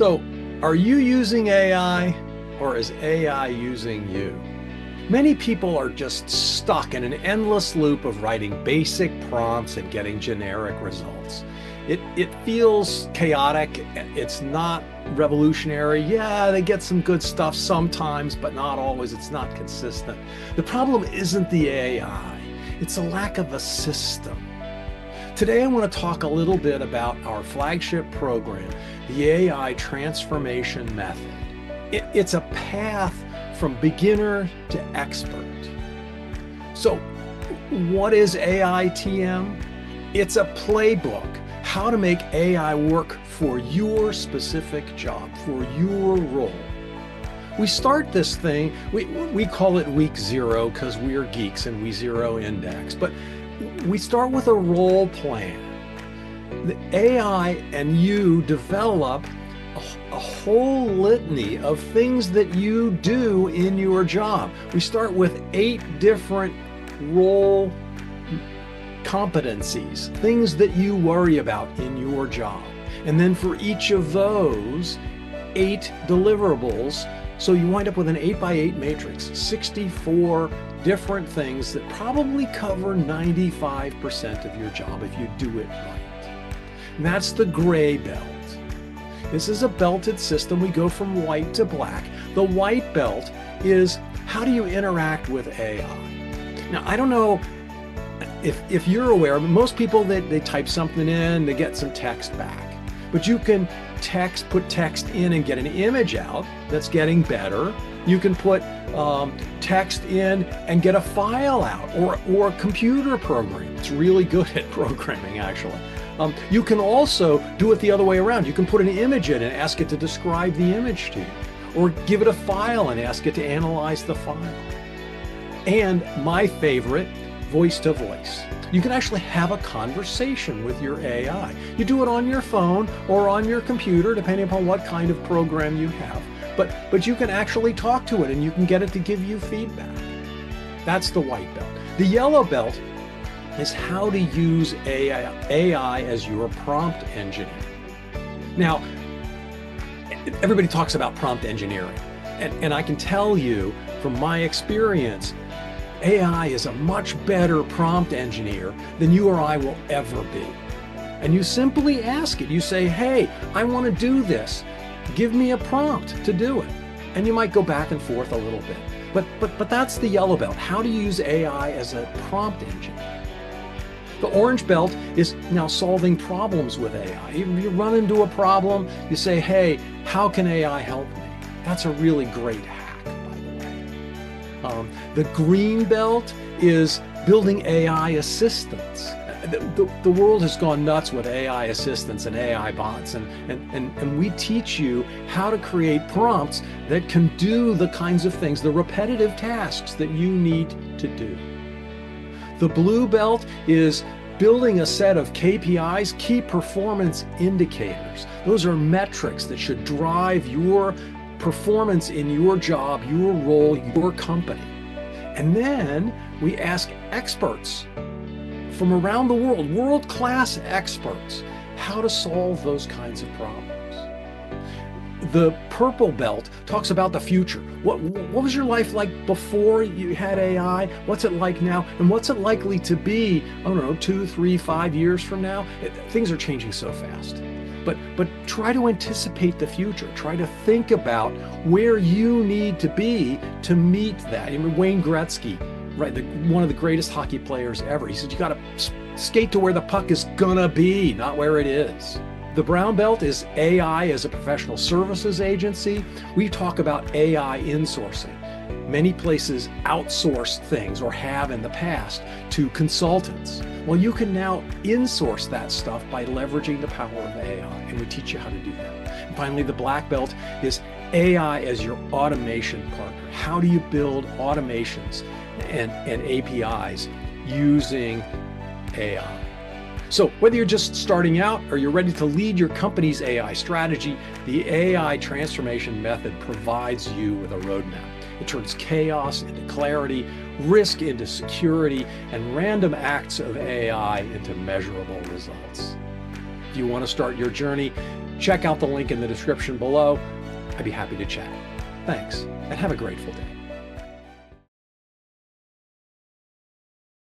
So, are you using AI or is AI using you? Many people are just stuck in an endless loop of writing basic prompts and getting generic results. It feels chaotic. It's not revolutionary. Yeah, they get some good stuff sometimes, but not always. It's not consistent. The problem isn't the AI. It's a lack of a system. Today, I want to talk a little bit about our flagship program, the AI Transformation Method. It's a path from beginner to expert. So, what is AITM? It's a playbook, how to make AI work for your specific job, for your role. We start this thing, we call it week 0 because we're geeks and we zero index, but we start with a role plan. The AI and you develop a whole litany of things that you do in your job. We start with 8 different role competencies, things that you worry about in your job. And then for each of those 8 deliverables, so you wind up with an 8x8 matrix, 64 different things that probably cover 95% of your job if you do it right. And that's the gray belt. This is a belted system. We go from white to black. The white belt is how do you interact with AI? Now, I don't know if you're aware, most people, they type something in, they get some text back. But you can put text in and get an image out. That's getting better. You can put text in and get a file out, or a computer program. It's really good at programming, actually. You can also do it the other way around. You can put an image in and ask it to describe the image to you, or give it a file and ask it to analyze the file. And my favorite, voice to voice. You can actually have a conversation with your AI. You do it on your phone or on your computer, depending upon what kind of program you have. But you can actually talk to it and you can get it to give you feedback. That's the white belt. The yellow belt is how to use AI as your prompt engineer. Now, everybody talks about prompt engineering, and I can tell you from my experience, AI is a much better prompt engineer than you or I will ever be. And you simply ask it, you say, hey, I want to do this. Give me a prompt to do it. And you might go back and forth a little bit. But that's the yellow belt, how to use AI as a prompt engineer. The orange belt is now solving problems with AI. You run into a problem, you say, hey, how can AI help me? That's a really great hack, by the way. The green belt is building AI assistants. The world has gone nuts with AI assistants and AI bots, and we teach you how to create prompts that can do the kinds of things, the repetitive tasks that you need to do. The blue belt is building a set of KPIs, key performance indicators. Those are metrics that should drive your performance in your job, your role, your company. And then we ask experts from around the world, world-class experts, how to solve those kinds of problems. The purple belt talks about the future. What was your life like before you had AI? What's it like now? And what's it likely to be, I don't know, 2, 3, 5 years from now? Things are changing so fast. But try to anticipate the future. Try to think about where you need to be to meet that. I mean, Wayne Gretzky, right, one of the greatest hockey players ever, he said, you got to skate to where the puck is gonna be, not where it is. The brown belt is AI as a professional services agency. We talk about AI insourcing. Many places outsource things, or have in the past, to consultants. Well, you can now insource that stuff by leveraging the power of AI, and we teach you how to do that. And finally, the black belt is AI as your automation partner. How do you build automations and APIs using AI? So whether you're just starting out or you're ready to lead your company's AI strategy, the AI Transformation Method provides you with a roadmap. It turns chaos into clarity, risk into security, and random acts of AI into measurable results. If you want to start your journey, check out the link in the description below. I'd be happy to chat. Thanks, and have a grateful day.